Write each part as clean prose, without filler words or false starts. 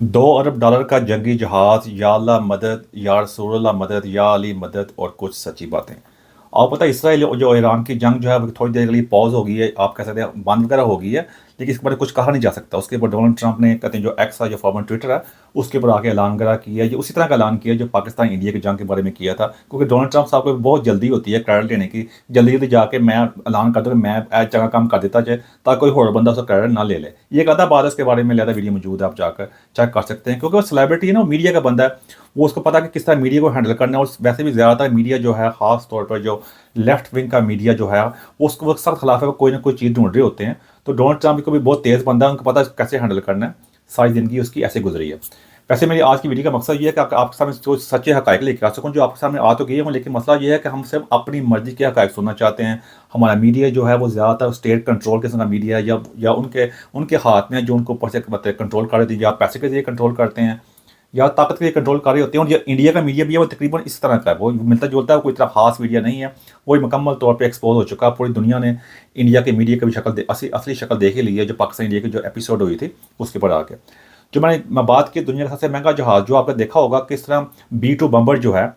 $2 अरब का जंगी जहाज, या अल्लाह मदद, या रसूलुल्लाह मदद, या अली मदद और कुछ सच्ची बातें। आपको पता है इसराइल जो ईरान की जंग जो है वो थोड़ी देर के लिए पॉज हो गई है, आप कह सकते हैं बंद वगैरह हो गई है, लेकिन इसके बारे में कुछ कहा नहीं जा सकता। उसके ऊपर डोनाल्ड ट्रंप ने कहते हैं जो एक्स है, जो फॉर्मर ट्विटर है, उसके ऊपर आके ऐलान वगैरह किया है, जो उसी तरह का ऐलान किया जो पाकिस्तान इंडिया की जंग के बारे में किया था। क्योंकि डोनाल्ड ट्रंप साहब को बहुत जल्दी होती है क्रेडिट लेने की, जल्दी जल्दी जाके मैं ऐलान कर दूँ कि मैं जगह काम कर देता जाए ताकि कोई और बंदा उसका क्रेडिट ना ले ले। ये एक आधा बात है, इसके बारे में ज़्यादा वीडियो मौजूद है, आप जाकर चेक कर सकते हैं। क्योंकि वो सेलिब्रिटी है ना, वो मीडिया का बंदा है, वो उसको पता है कि किस तरह मीडिया को हैंडल करना है। और वैसे भी ज़्यादातर मीडिया जो है, ख़ास तौर पर जो लेफ्ट विंग का मीडिया जो है, वो उसको वो सख्त खिलाफ है, वो कोई ना कोई चीज़ ढूंढ रहे होते हैं। तो डोनाल्ड ट्रंप को भी बहुत तेज़ बंदा है, उनको पता है कैसे हैंडल करना है। सारी ज़िंदगी उसकी ऐसे गुजरी है। वैसे मेरी आज की वीडियो का मकसद ये है कि आपके सामने जो सच्चे हक़ाइक़ लेकर आ सकूँ, जो आपके सामने आ तो गए हूँ, लेकिन मसला ये है कि हम सिर्फ अपनी मर्ज़ी के हक़ाइक़ सुनना चाहते हैं। हमारा मीडिया जो है वो ज़्यादातर स्टेट कंट्रोल किस्म का मीडिया है, या उनके उनके हाथ में जो उनको ऊपर से मतलब कंट्रोल कर रहे थे, या पैसे के ज़रिए कंट्रोल करते हैं, या ताकत के लिए कंट्रोल कर रहे होते हैं। और जो इंडिया का मीडिया भी है वो तकरीबन इस तरह का है, वो मिलता जुलता है, कोई इतना खास मीडिया नहीं है। वो मुकम्मल तौर पे एक्सपोज हो चुका है। पूरी दुनिया ने इंडिया के मीडिया की भी शक्ल असली शक्ल देख ही ली है, जो पाकिस्तान इंडिया की जो एपिसोड हुई थी उसके ऊपर आके। जो मैं बात की दुनिया का सबसे महंगा जहाज़, जो आपने देखा होगा किस तरह B2 बम्बर जो है,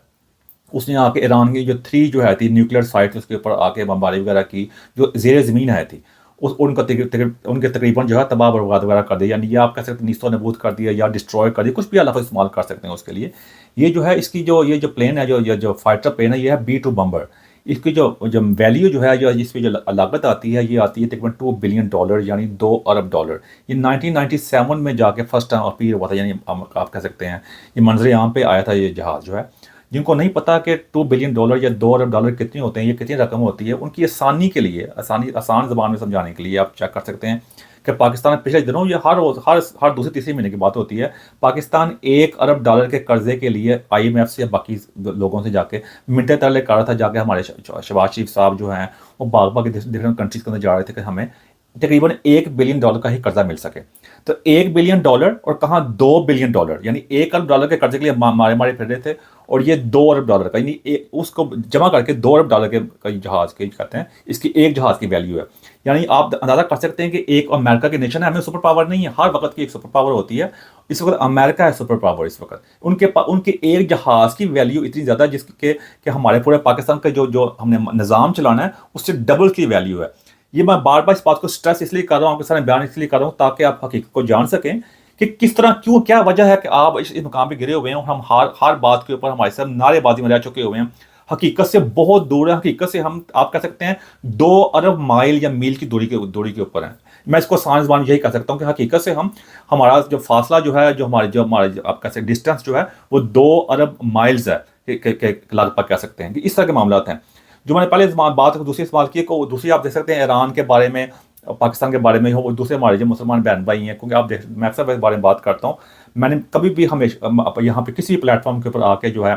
उसने आके ईरान की जो 3 जो है थी न्यूक्लियर साइट, उसके ऊपर आके बमबारी वगैरह की, जो ज़ेर ज़मीन है थी, उस उनके तकरीबन जो है तबाह बर्बाद वगैरह कर दिया। यानी ये आप कह सकते हैं नीस्तो नबूद कर दिया या डिस्ट्रॉय कर दिया, कुछ भी लफ्ज़ इस्तेमाल कर सकते हैं उसके लिए। ये जो है इसकी ये जो प्लेन है, जो फाइटर प्लेन है, ये है B2 बम्बर। इसकी जो वैल्यू जो है, जो इसकी जो लागत आती है, ये आती है तकरीबन $2 बिलियन, यानी $2 अरब। ये 1997 में जाके फर्स्ट टाइम अपीयर हुआ था, यानी आप कह सकते हैं ये मंजर आम पे आया था ये जहाज़ जो है। जिनको नहीं पता कि $2 बिलियन या $2 अरब कितने होते हैं, ये कितनी रकम होती है, उनकी आसानी के लिए, आसान ज़बान में समझाने के लिए आप चेक कर सकते हैं कि पाकिस्तान में पिछले दिनों, ये हर रोज़ हर दूसरे तीसरे महीने की बात होती है, पाकिस्तान $1 अरब के कर्जे के लिए IMF से या बाकी लोगों से जाके मिनटें तरले कर रहा था। जाके हमारे शहबाज शरीफ साहब जो हैं, वो बाग बाग डिफरेंट कंट्रीज के अंदर जा रहे थे कि हमें तकरीबन $1 बिलियन का ही कर्जा मिल सके। तो $1 बिलियन और कहाँ $2 बिलियन, यानी $1 अरब के कर्जे के लिए मारे मारे फिर रहे थे। और ये $2 अरब का, यानी उसको जमा करके $2 अरब के जहाज़ के कहते हैं, इसकी एक जहाज़ की वैल्यू है। यानी आप अंदाज़ा कर सकते हैं कि एक अमेरिका की नेशन है, हमें सुपर पावर नहीं है, हर वक्त की एक सुपर पावर होती है। इस वक्त अमेरिका है सुपर पावर। इस वक्त उनके एक जहाज़ की वैल्यू इतनी ज़्यादा जिसके कि हमारे पूरे पाकिस्तान का जो हमने निज़ाम चलाना है उससे डबल की वैल्यू है। ये मैं बार बार इस बात को स्ट्रेस इसलिए कर रहा हूँ, आपके सामने बयान इसलिए कर रहा हूँ ताकि आप हकीकत को जान सकें कि किस तरह, क्यों, क्या वजह है कि आप इस मुकाम पे गिरे हुए हैं। और हम हर बात के ऊपर हमारे सब नारेबाजी में रह चुके हुए हैं, हकीकत से बहुत दूर है। हकीकत से हम, आप कह सकते हैं, 2 अरब माइल या मील की दूरी के ऊपर हैं। मैं इसको आसान ज़बान यही कह सकता हूँ कि हकीकत से हमारा जो फासला जो है, जो हमारे आप कह सकते डिस्टेंस जो है, वो 2 अरब माइल्स है के लगभग कह सकते हैं कि इस तरह के मामला हैं। जो मैंने पहले बात दूसरी इस्तेमाल की, को दूसरी आप देख सकते हैं ईरान के बारे में, पाकिस्तान के बारे में हो, दूसरे हमारे जो मुसलमान बहन भाई हैं। क्योंकि आप देख, मैं अक्सर इस बारे में बात करता हूँ। मैंने कभी भी हमेशा यहाँ पे किसी प्लेटफॉर्म के ऊपर आके जो है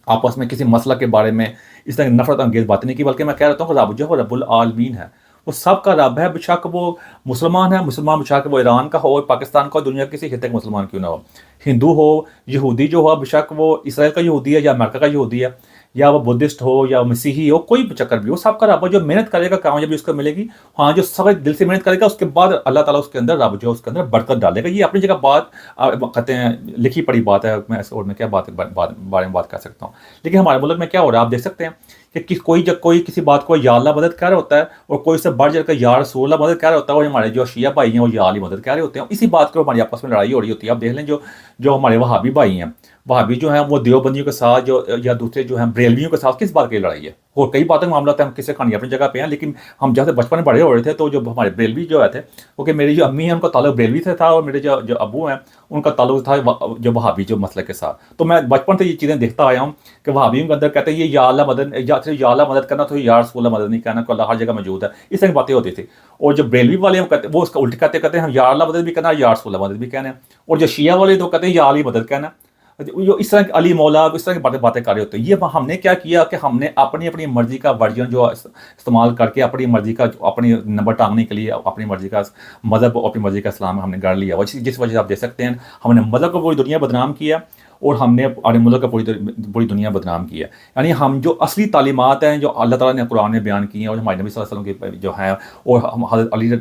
आपस में किसी मसला के बारे में इस तरह की नफरत अंगेज बातें नहीं की, बल्कि मैं कह रहा हूँ कि रब जो है रब्बुल आलमीन है, वो सबका रब है। बेशक वो मुसलमान है, बेशक वो ईरान का हो, पाकिस्तान का, दुनिया के किसी हिस्से का मुसलमान क्यों ना हो, हिंदू हो, यहूदी जो हो, बेशक वो इसराइल का यहूदी है या अमेरिका का यहूदी है, या वो बुद्धिस्ट हो या मसीही हो, कोई चक्कर भी हो, सबका रब जो मेहनत करेगा कामयाबी उसको मिलेगी। हाँ, जो सब दिल से मेहनत करेगा उसके बाद अल्लाह ताला उसके अंदर रब जो उसके अंदर बरकत डालेगा। ये अपनी जगह बात कहते हैं लिखी पड़ी बात है, मैं और में क्या बारे में बात कर सकता हूँ। लेकिन हमारे मुल्क में क्या हो रहा है आप देख सकते हैं कि कोई किसी बात को या अल्लाह मदद कह रहा होता है, और कोई उससे बढ़ चढ़ कर या रसूल मदद कह रहा होता है, और हमारे जो शिया भाई हैं वो या अली मदद कह रहे होते हैं। इसी बात को हमारी आपस में लड़ाई हो रही होती है। आप देख लें जो जो हमारे वहाबी भाई हैं, वहाबी जो हैं वो देवबंदियों के साथ जो या दूसरे जो हैं बरेलवियों के साथ किस बात की लड़ाई है। और कई बातों का मामला था, हम किसी कहानी अपनी जगह पे हैं, लेकिन हम जैसे बचपन में बड़े हो रहे थे तो जो हमारे बरेलवी जो थे, क्योंकि मेरी जो अम्मी है उनका ताल्लुक बरेलवी से था, और मेरे जो अबू हैं उनका ताल्लुक था जो वहाबी जो मसले के साथ। तो मैं बचपन से ये चीज़ें देखता आया हूँ कि वहाबियों के अंदर कहते हैं ये या अल्लाह मदद, या सिर्फ या अल्लाह मदद करना, तो या रसूल मदद नहीं कहना, को अल्लाह हर जगह मौजूद है, इस तरह की बातें होती थी। और जो बरेलवी वाले हम कहते वो उसका उल्टे कहते हैं हम या अल्लाह मदद भी करना, या रसूल मदद भी कहना। और जो शिया वाले तो कहते हैं या अली मदद कहना, जो इस तरह अली मौला इस तरह की बातें कर रहे होते हैं। ये हमने क्या किया कि हमने अपनी अपनी मर्जी का वर्जन जो इस्तेमाल करके अपनी मर्जी का अपनी नंबर टांगने के लिए अपनी मर्जी का मज़हब और अपनी मर्जी का इस्लाम हमने गढ़ लिया। जिस वजह से आप देख सकते हैं हमने मज़हब को पूरी दुनिया बदनाम किया। और हमने अपने मुल्क का पूरी दुनिया बदनाम किया। यानी हम जो असली तालीमात हैं जो अल्लाह ताला ने कुरान में बयान की हैं और हमारे नबी सल्लल्लाहु अलैहि वसल्लम की जो हैं और हम हज़रत अली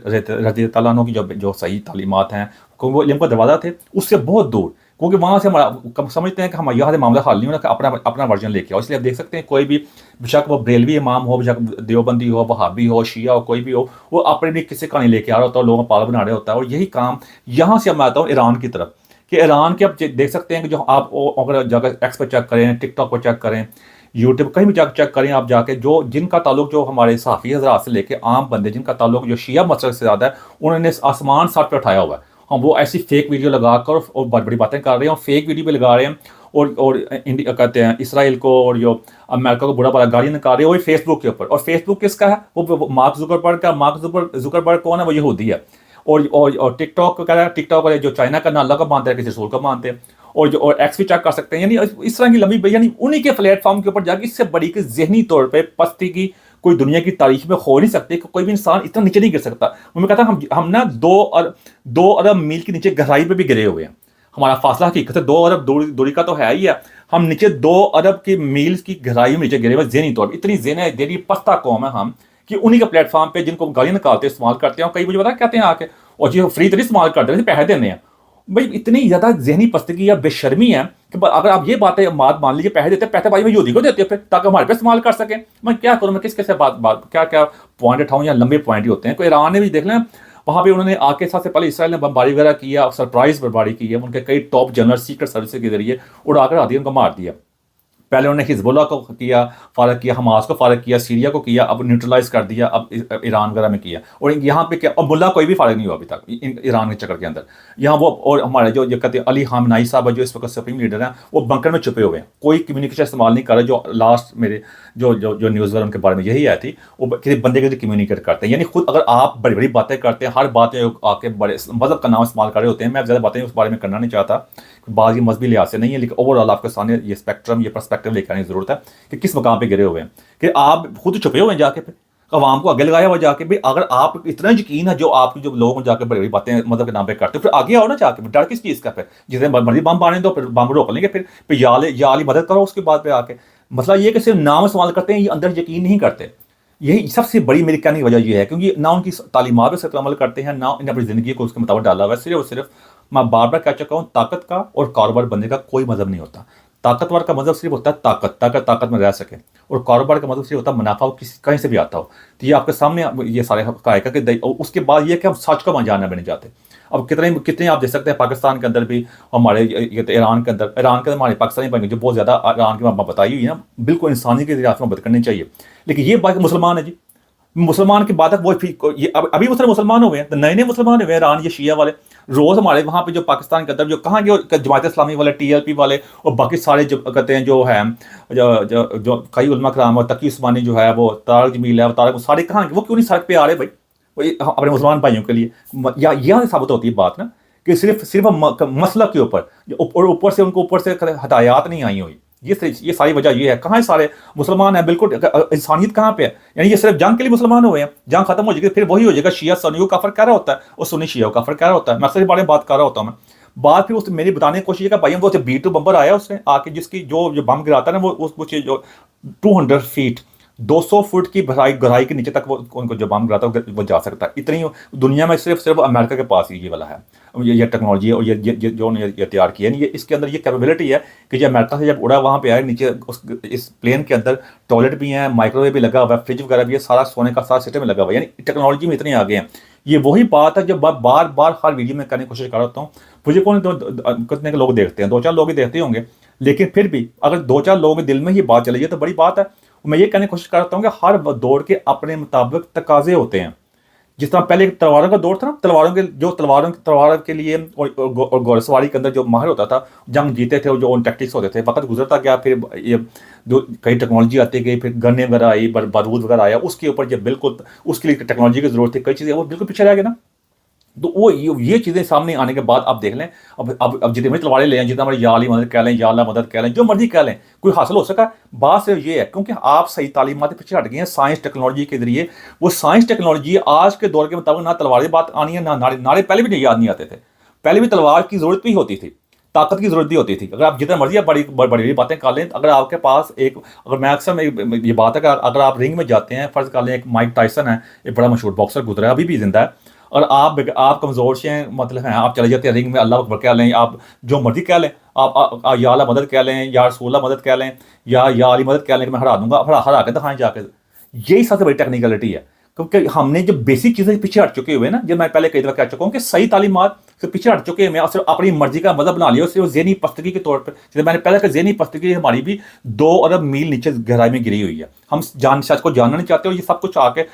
रज़ी अल्लाह अन्हु की जो सही तालीमात हैं, क्योंकि वो इल्म का दरवाज़ा थे, उससे बहुत दूर, क्योंकि वहाँ से हमारा समझते हैं कि हम यहाँ से मामला हल नहीं होना, अपना अपना वर्जन लेके आओ। इसलिए आप देख सकते हैं कोई भी, बेशक वो बरेलवी इमाम हो, बेशक देवबंदी हो, वहाबी हो, शिया हो, कोई भी हो, वो अपने भी किसी कहानी लेके आ रहा होता है, लोगों को पागल बना रहा होता है। और यही काम यहाँ से मैं आता हूँ ईरान की तरफ, कि ईरान के आप देख सकते हैं कि जो आप अगर जाकर एक्स पर चेक करें, टिकटॉक पर चेक करें, यूट्यूब कहीं भी जाकर चेक करें आप जाके, जो जिनका ताल्लुक जो हमारे सहाफ़ी हज़रात से लेके आम बंदे जिनका ताल्लुक जो शिया मसलक से ज़्यादा है, उन्होंने आसमान सर पे उठाया हुआ है। हम वो ऐसी फेक वीडियो लगाकर और बड़ी बड़ी बातें कर रहे हैं और फेक वीडियो भी लगा रहे हैं और इंडिया कहते हैं इसराइल को और जो अमेरिका को बुरा भला गालियाँ निकाल रहे हैं, वही फेसबुक के ऊपर। और फेसबुक किसका है? वो मार्क जुकरबर्ग का। मार्क जुकरबर्ग कौन है? वो यहूदी है। और टिकटॉक का, टिकटॉक वाले जो चाइना का ना अल्लाह का मानते हैं, किसी रसूल का मानते हैं। और एक्स भी चेक कर सकते हैं। यानी इस तरह की लंबी, यानी उन्हीं के प्लेटफॉर्म के ऊपर जाके इससे बड़ी कि जहनी तौर पे पस्ती की कोई दुनिया की तारीख में हो नहीं सकती कि कोई भी इंसान इतना नीचे नहीं गिर सकता। मैं कहता हम ना 2 अरब मील के नीचे गहराई पे भी गिरे हुए हैं। हमारा फासला हकीकत से 2 अरब दूरी का तो है ही है। हम नीचे 2 अरब की मील की गहराई में नीचे गिरे हुए जहनी तौर पर। इतनी जहनी पस्ता कौम है हम, कि उन्हीं के प्लेटफॉर्म पे जिनको गालियाँ निकालते इस्तेमाल करते हैं। कई मुझे पता कहते हैं आके, और जी फ्री तो नहीं इस्तेमाल करते हैं, पैसे देने हैं। भाई इतनी ज़्यादा जहनी पस्तगी या बेशर्मी है कि अगर आप ये बातें मान लीजिए पैसे देते हैं, पैसे भाई मैं यहूदी को देते हैं फिर, ताकि हमारे पे इस्तेमाल कर सकें। मैं क्या करूँ, मैं किस से बात क्या क्या पॉइंट उठाऊँ, या लंबे पॉइंट ही होते हैं। कोई ईरान ने भी देख लें, वहाँ पे उन्होंने आके सबसे पहले इसराइल ने बमबारी वगैरह किया, सरप्राइज बमबारी की है, उनके कई टॉप जनरल सीक्रेट सर्विस के जरिए उड़ाकर आदि उनको मार दिया। पहले उन्होंने हिजबुल्लाह को किया, फारग किया, हमास को फारग किया, सीरिया को किया, अब न्यूट्रलाइज कर दिया, अब ईरान वगैरह में किया। और यहाँ पे क्या, और मुल्ला कोई भी फारग नहीं हुआ अभी तक ईरान के चक्कर के अंदर। यहाँ वो और हमारे जो कहते हैं अली खामनाई साहब जो इस वक्त सुप्रीम लीडर हैं, वो बंकर में छुपे हुए हैं, कोई कम्युनिकेशन इस्तेमाल नहीं कर रहे। जो लास्ट मेरे जो न्यूज़ उनके बारे में यही आई थी, वो किसी बंदे के कम्युनिकेट करते हैं। यानी खुद अगर आप बड़ी बड़ी बातें करते हैं, हर बात में आके बड़े मजहब का नाम इस्तेमाल कर रहे होते हैं। मैं ज़्यादा बातें उस बारे में करना नहीं चाहता, बात ये मजहबी लिहाज से नहीं है, लेकिन ओवरऑल आपके सामने ये स्पेक्ट्रम, ये पर्सपेक्टिव लेकर आने की जरूरत है कि किस मकाम पे गिरे हुए हैं, कि आप खुद छुपे हुए हैं जाके, फिर अवाम को आगे लगाया हुआ जाके। भाई अगर आप इतना यकीन है जो आपकी जो लोग जाकर बड़ी बड़ी बातें मदद के नाम पे करते हो, फिर आगे आओ ना जाके, डर किस चीज़ का? फिर जितने मर्जी बम आने दो, फिर बम रोक लेंगे, फिर या अली मदद करो उसके बाद पे आके। मसला ये कि सिर्फ नाम इस्तेमाल करते हैं, ये अंदर यकीन नहीं करते। यही सबसे बड़ी मेरी कहने की वजह यह है, क्योंकि ना उनकी तालीमात पर अमल करते हैं, ना इन्हें अपनी ज़िंदगी को उसके मुताबिक डाला हुआ है। सिर्फ और सिर्फ मैं बार बार कह चुका हूँ, ताकत का और कारोबार बनने का कोई मजहब नहीं होता। ताकतवर का मतलब सिर्फ होता है ताकत में रह सके, और कारोबार का मतलब सिर्फ होता है मुनाफा हो, किसी कहीं से भी आता हो। तो ये आपके सामने ये सारे हक़ाइक़ है कि उसके बाद ये कि हम सच को जाना भी नहीं चाहते। अब कितने आप देख सकते हैं पाकिस्तान के अंदर भी, हमारे ईरान के अंदर हमारे पाकिस्तानी बन गए जो बहुत ज़्यादा ईरान की बताई हुई है ना, बिल्कुल इंसानी के जरिए मोहब्बत करनी चाहिए। लेकिन ये बात मुसलमान है जी, मुसलमान के बाद तक वो ये अभी मुसलमान हुए हैं, तो नए मुसलमान हुए हैं ईरान, ये शिया वाले। रोज़ हमारे वहाँ पे जो पाकिस्तान के अंदर जो कहाँ के जमात इस्लामी वाले, TLP वाले और बाकी सारे जो कहते हैं जो है जो कई उलमा कराम और तकी उस्मानी जो है, वो तारक जमील है, तारक, सारे कहाँ के, वो क्यों नहीं सड़क पे आ रहे भाई अपने मुसलमान भाइयों के लिए? या यह साबित होती है बात ना, कि सिर्फ मसला के ऊपर से उनको ऊपर से हदायत नहीं आई हुई। ये सारी वजह ये है। कहाँ है सारे मुसलमान हैं, बिल्कुल इंसानियत कहाँ पे है? यानी ये सिर्फ जंग के लिए मुसलमान हुए हैं, जंग खत्म हो जाएगी फिर वही हो जाएगा, शिया सुन्नी को काफिर कह रहा होता है और सुन्नी शिया को काफिर कह रहा होता है। मैं अक्सर इस बारे में बात कर रहा होता हूँ। मैं बात फिर उसने मेरी बताने की कोशिश है कि भाई हम वो B2 बम्बर आया उसने आके, जिसकी जो बम गिराता है ना, वो जो 200 फीट 200 फुट की गहराई के नीचे तक वो उनको जो बम गिराता है वो जा सकता है। इतनी दुनिया में सिर्फ अमेरिका के पास ही ये वाला है, ये टेक्नोलॉजी है। और ये जो उन्होंने ये तैयार किया है, ये इसके अंदर ये कैपेबिलिटी है कि जब अमेरिका से जब उड़ा वहाँ पे आए नीचे, इस प्लेन के अंदर टॉयलेट भी हैं, माइक्रोवेव भी लगा हुआ है, फ्रिज वगैरह भी है, सारा सोने का सारा सिस्टम में लगा हुआ है। यानी टेक्नोलॉजी में इतने आगे हैं। ये वही बात है जब बार बार हर वीडियो में करने की कोशिश कर रहा हूँ। मुझे कौन कितने लोग देखते हैं, 2-4 लोग ही देखते होंगे, लेकिन फिर भी अगर 2-4 लोगों के दिल में ये बात चली जाए तो बड़ी बात है। मैं ये कहने की कोशिश करता हूँ कि हर दौर के अपने मुताबिक तकाजे होते हैं। जिस तरह पहले तलवारों का दौर था ना, तलवारों के लिए और घोड़सवारी के अंदर जो माहिर होता था, जंग जीते थे, और जो उन टैक्टिक्स होते थे, वक्त गुजरता गया, फिर ये जो कई टेक्नोलॉजी आती गई, फिर गन्ने वगैरह आई, बारूद वगैरह आया, उसके ऊपर जब बिल्कुल उसके लिए टेक्नोलॉजी की जरूरत थी, कई चीज़ें वो बिल्कुल पीछे रह गए ना। तो वो ये चीज़ें सामने आने के बाद आप देख लें, अब जितने बड़ी तलवारें लें, जितना हमारी या अली मदद कह लें, या अल्लाह मदद कह लें, जो मर्जी कह लें, कोई हासिल हो सका। बात सिर्फ ये है क्योंकि आप सही तालीमात पीछे हट गए हैं साइंस टेक्नोलॉजी के जरिए। वो साइंस टेक्नोलॉजी आज के दौर के मुताबिक ना तलवारें बात आनी है, ना नारे पहले भी नहीं याद नहीं आते थे। पहले भी तलवार की ज़रूरत भी होती थी, ताकत की ज़रूरत भी होती थी। अगर आप जितना मर्ज़ी आप बड़ी बड़ी बातें कर लें, अगर आपके पास एक, अगर मैं अक्सर ये बात है कि अगर आप रिंग में जाते हैं, फ़र्ज़ कर लें एक माइक टायसन है, एक बड़ा मशहूर बॉक्सर गुजरा है, अभी भी ज़िंदा है, और आप कमज़ोर से हैं, मतलब हैं, आप चले जाते हैं रिंग में, अल्लाह अकबर कह लें, आप जो मर्ज़ी कह लें, आप या अल्लाह मदद कह लें, या रसूल अल्लाह मदद कह लें, या अली मदद कह लें कि मैं हरा दूँगा, हरा के दिखाएँ जाके। यही सबसे बड़ी टेक्निकलिटी है, क्योंकि हमने जो बेसिक चीज़ें पीछे हट चुके हुए हैं ना, जो मैं पहले कई दफ़ा कह चुका हूँ कि सही तालीमात से पीछे हट चुके हैं, और सिर्फ अपनी मर्जी का मज़हब बना लिया, सिर्फ ज़हनी पस्तगी के तौर पर। जैसे मैंने पहले कहा, ज़हनी पस्तगी हमारी भी 2 अरब मील नीचे गहराई में गिरी हुई है, हम सच को जानना नहीं चाहते, और ये सब कुछ आके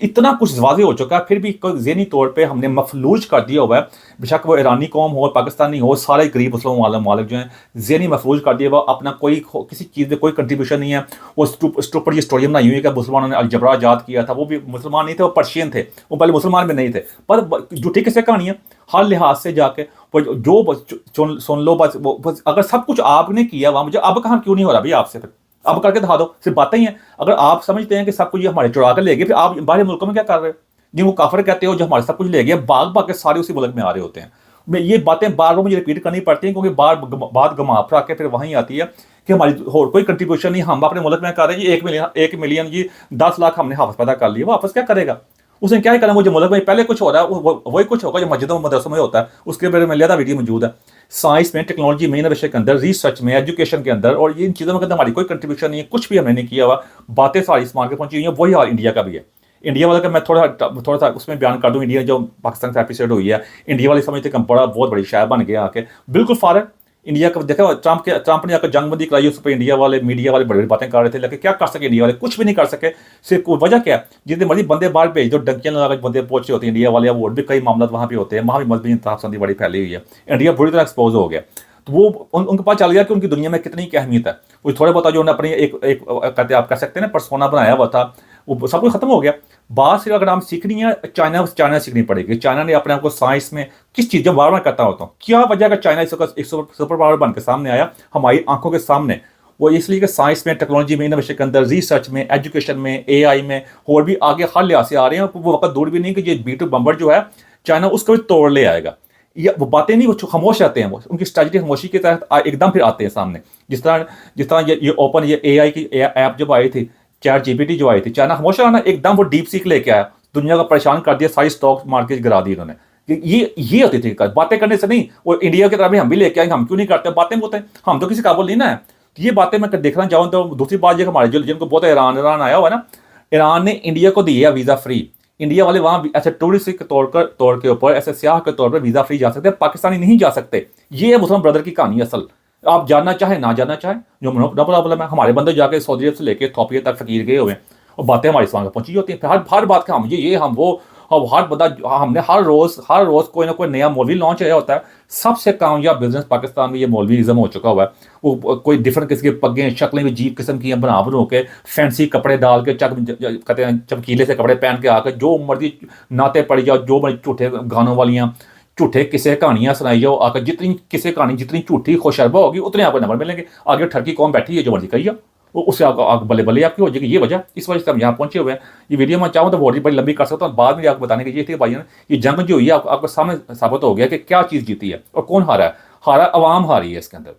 इतना कुछ वाज़ेह हो चुका है, फिर भी ज़हनी तौर पर हमने मफलूज कर दिया हुआ है। बेशक वो ईरानी कौम हो, पाकिस्तानी हो, सारे गरीब मुसलमान मालिक जो हैं ज़हनी मफलूज कर दिया हुआ, अपना कोई किसी चीज़ में कोई कंट्रीब्यूशन नहीं है। वो स्टूपिड ये स्टोरी बनाई हुई है कि मुसलमानों ने अलजबरा ईजाद किया था, वो भी मुसलमान नहीं थे, वो पर्शियन थे, वो पहले मुसलमान भी नहीं थे, पर झूठी किस्से कहानी है हर लिहाज से जाके। वो जो सुन लो बस अगर सब कुछ आपने किया वहाँ, मुझे अब कहाँ क्यों नहीं हो रहा भाई आपसे, फिर अब करके दिखा दो, सिर्फ बातें ही हैं। अगर आप समझते हैं कि सब कुछ ये हमारे चुरा कर ले गए, फिर आप बाहर मुल्कों में क्या कर रहे हो, जिनको काफिर कहते हो, जो हमारे सब कुछ ले गए, भाग भाग के सारे उसी मुल्क में आ रहे होते हैं। मैं ये बातें बार बार मुझे रिपीट करनी पड़ती हैं, क्योंकि बात घुमा फिरा के फिर वहीं आती है कि हमारी और कोई कंट्रीब्यूशन नहीं, हम अपने मुल्क में कर रहे हैं जी, 1 मिलियन जी 10 लाख हमने हाफिज पैदा कर लिए, वो वापस क्या करेगा, उसने क्या करना, वो जो मुल्क में पहले कुछ हो रहा है वही कुछ होगा जो मस्जिदों मदरसों में होता है। उसके बारे में लिया था वीडियो मौजूद है। साइंस में, टेक्नोलॉजी में, इनोवेशन के अंदर, रिसर्च में, एजुकेशन के अंदर, और इन चीज़ों के अंदर हमारी कोई कंट्रीब्यूशन नहीं है, कुछ भी हमने नहीं किया हुआ, बातें सारी इस मार्ग पहुंची हुई हैं। वही हाल इंडिया का भी है। इंडिया वाला का मैं थोड़ा सा उसमें बयान कर दूं, इंडिया जो पाकिस्तान से एपिसोड हुई है, इंडिया वाले समझते कि हम बहुत बड़ी शायर बन गया आके, बिल्कुल फारग। इंडिया का देखा, ट्रंप ने आकर जंगबंदी कराई, उस पर इंडिया वाले, मीडिया वाले बड़ी बड़ी बातें कर रहे थे, लेकिन क्या कर सके इंडिया वाले, कुछ भी नहीं कर सके। सिर्फ वजह क्या है, जितने मर्जी बंदे बाहर भेज दो, डंकियां लगा के बंदे पहुंचे होते हैं इंडिया वाले, वोट भी कई मामला वहाँ पे होते हैं, वहाँ भी मजहबी इंतहापसंदी बड़ी फैली हुई है, इंडिया बुरी तरह एक्सपोज हो गया। तो वो उनके पास चल गया कि उनकी दुनिया में कितनी की अहमियत है। वो थोड़े बहुत जो उन्होंने अपनी एक कहते आप कह सकते हैं ना, परसोना बनाया हुआ था, वो सब कुछ खत्म हो गया। बात सिर्फ अगर हम सीखनी है, चाइना सीखनी पड़ेगी। चाइना ने अपने आप को साइंस में किस चीज़, जब बार बार करता होता हूँ, क्या वजह का चाइना एक सुपर पावर बन के सामने आया हमारी आंखों के सामने, वो इसलिए कि साइंस में, टेक्नोलॉजी में, इनोवेशन के अंदर, रिसर्च में, एजुकेशन में, AI में, और भी आगे हर लिहाज से आ रहे हैं। वो वक्त दूर भी नहीं कि ये B2 बम्बर जो है चाइना उसको भी तोड़ ले आएगा। ये वो बातें नहीं, वो खामोश रहते हैं, वो उनकी स्ट्रेटजी खामोशी के तहत एकदम फिर आते हैं सामने। जिस तरह ये ओपन ये AI की ऐप जब आई थी, ChatGPT जो आई थी, चाइना खामोश रहा ना, एकदम वो डीप सीक लेके आया, दुनिया को परेशान कर दिया, सारी स्टॉक मार्केट गिरा दी उन्होंने। ये होती थी बातें करने से नहीं, वो इंडिया की तरह भी हम भी लेके आएंगे, हम क्यों नहीं करते, बातें होते हैं, हम तो किसी काबुल नहीं ना है। तो ये बातें मैं देखना चाहूँ। तो दूसरी बात ये हमारे जिनको बहुत ईरान आया हुआ है ना, ईरान ने इंडिया को दिया वीज़ा फ्री। इंडिया वाले वहाँ ऐसे टूरिस्ट के तौर के ऊपर, ऐसे सियाह के तौर पर वीज़ा फ्री जा सकते हैं, पाकिस्तानी नहीं जा सकते। ये है मुसलमान ब्रदर की कहानी असल। आप जानना चाहे ना जानना चाहे, जो नो प्रॉब्लम है। हमारे बंदे जाके सऊदी अरब से लेके इथोपिया तक फकीर गए हुए हैं, और बातें हमारी सामने पहुंची होती हैं। हर बात का हम ये हम वो, अब हर बंदा, हमने हर रोज़ कोई ना कोई नया मौलवी लॉन्च किया होता है। सबसे कामयाब बिजनेस पाकिस्तान में ये मौलवीज़म हो चुका हुआ है। वो कोई डिफरेंट किस्म की पगें, शक्लें भी अजीब किस्म की बना के, फैंसी कपड़े डाल के, कहते हैं चमकीले से कपड़े पहन के आकर जो मर्जी नाते पड़ जाओ, जो मर्जी झूठे गानों वालियाँ, झूठे किस्से कहानियाँ सुनाई जाओ आकर। जितनी किस्से कहानी जितनी झूठी खुशरबा होगी, उतने आपको नंबर मिलेंगे। आगे ठरकी कौन बैठी है, जो मर्जी कही जाओ, वो उससे आग बल्ले बल्ले आपकी हो जाएगी। ये वजह, इस वजह से हम यहाँ पहुंचे हुए हैं। ये वीडियो मैं चाहूँ तो बहुत बड़ी लंबी कर सकता हूँ, बाद में आपको बताने की ये थी भाई, ये जंग जो हुई है आपको सामने साबित हो गया कि क्या चीज़ जीती है और कौन हारा है। अवाम हारी है इसके अंदर।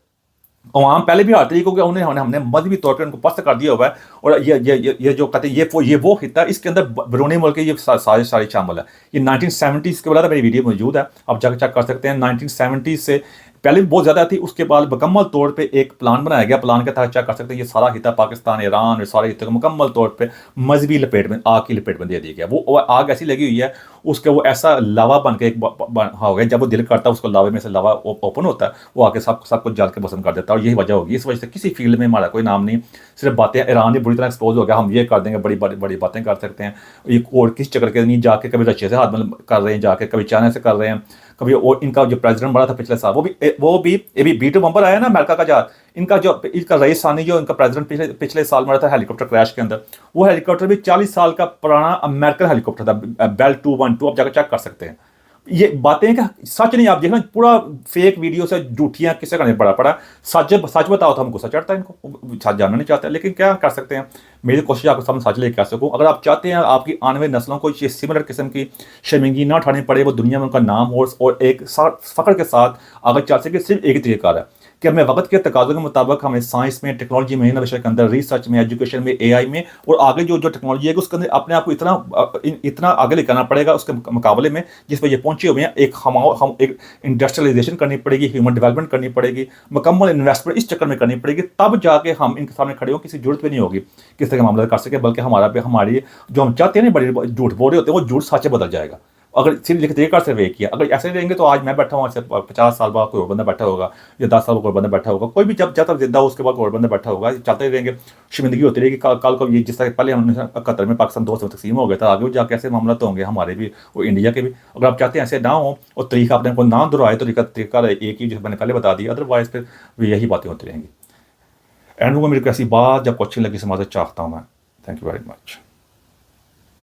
अवाम पहले भी हारती है, क्योंकि हमने मजहबी तौर पर उनको पस्त कर दिया हुआ है। और ये जो कहते हैं ये वो हिस्सा, इसके अंदर बैरूनी मुल्क के ये सारे शामिल है। ये 1970s के वाला मेरी वीडियो मौजूद है, आप जाकर चेक कर सकते हैं। 1970s से पहले भी बहुत ज़्यादा थी, उसके बाद मुकम्मल तौर पे एक प्लान बनाया गया। प्लान के तहत चेक कर सकते हैं, ये सारा हिस्सा पाकिस्तान, ईरान और सारे हिस्से को मुकम्मल तौर पे मजहबी लपेट में, आग की लपेट में दे दिया गया। वो आग ऐसी लगी हुई है, उसके वो ऐसा लावा बन के एक हो गया, जब वो दिल करता है उसको लावे में से लावा ओपन होता है, वो आके सब कुछ जल के भस्म कर देता है। और यही वजह होगी, इस वजह से किसी फील्ड में हमारा कोई नाम नहीं, सिर्फ बातें। ईरान ही बुरी तरह एक्सपोज हो गया, हम ये कर देंगे, बड़ी बड़ी बातें कर सकते हैं। ये और किस चक्कर के नहीं जाके, कभी रशिया से हाथ में कर रहे हैं जाके, कभी चाइना से कर रहे हैं, कभी और इनका जो प्रेसिडेंट बना था पिछले साल, वो भी B2 बम्पर आया ना अमेरिका का जहाज, इनका रईस सानी जो इनका प्रेसिडेंट पिछले साल मरा था हेलीकॉप्टर क्रैश के अंदर, वो हेलीकॉप्टर भी 40 साल का पुराना अमेरिकन हेलीकॉप्टर था, बेल 212। आप जाकर चेक कर सकते हैं। ये बातें का सच नहीं, आप देखना पूरा फेक वीडियो से झूठियां किसे करने पड़ा पड़ा। सच बताओ तो हम गुस्सा चढ़ता है इनको, सच जानना नहीं चाहते, लेकिन क्या कर सकते हैं। मेरी कोशिश है आपके सामने सच लेके आ सकूं। अगर आप चाहते हैं आपकी आने वाली नस्लों को ये सिमिलर किस्म की शर्मिंदगी ना उठानी पड़े, वो दुनिया में उनका नाम हो और एक फ़ख्र के साथ आगे चल सके, सिर्फ एक ही तरीका है कि हमें वक्त के तकाज़ों के मुताबिक हमें साइंस में, टेक्नोलॉजी में, इनोवेशन के अंदर, रिसर्च में, एजुकेशन में, एआई में और आगे जो जो टेक्नोलॉजी है उसके अंदर अपने आप को इतना आगे लेकर आना पड़ेगा उसके मुकाबले में जिस पर ये पहुंचे हुए हैं। हम एक इंडस्ट्रियलाइजेशन करनी पड़ेगी, ह्यूमन डेवलपमेंट करनी पड़ेगी, मुकम्मल इन्वेस्टमेंट इस चक्कर में करनी पड़ेगी, तब जाके हम इनके सामने खड़े हो, किसी जरूरत भी नहीं होगी किस तरह का मामला कर सके, बल्कि हमारी जो हम चाहते हैं ना बड़ी झूठ बोल रहे होते हैं वो झूठ सच बदल जाएगा। अगर सिर्फ लिख तरीका से वे किया, अगर ऐसे रहेंगे तो आज मैं बैठा हूँ, ऐसे 50 साल बाद कोई और बंदा बैठा होगा, या 10 साल बाद कोई बंदा बैठा होगा, कोई भी जब तक जिंदा हो उसके बाद कोई और बंदा बैठा होगा, चलते ही रहेंगे, शर्मिंदगी होती रहेगी। कल को ये जिस तरह पहले हम 71 में पाकिस्तान 2 में तकसीम हो गया था, आगे भी जाके ऐसे मामला तो होंगे हमारे भी और इंडिया के भी। अगर आप चाहते हैं ऐसे ना हो और तरीका अपने को ना दोहराए तो तरीका एक ही जो मैंने पहले बता दिया, अदरवाइज फिर यही बातें होती रहेंगी। एंड वो मेरे को ऐसी बात जब अच्छी लगी समाज चाहता हूँ मैं। Thank you very much.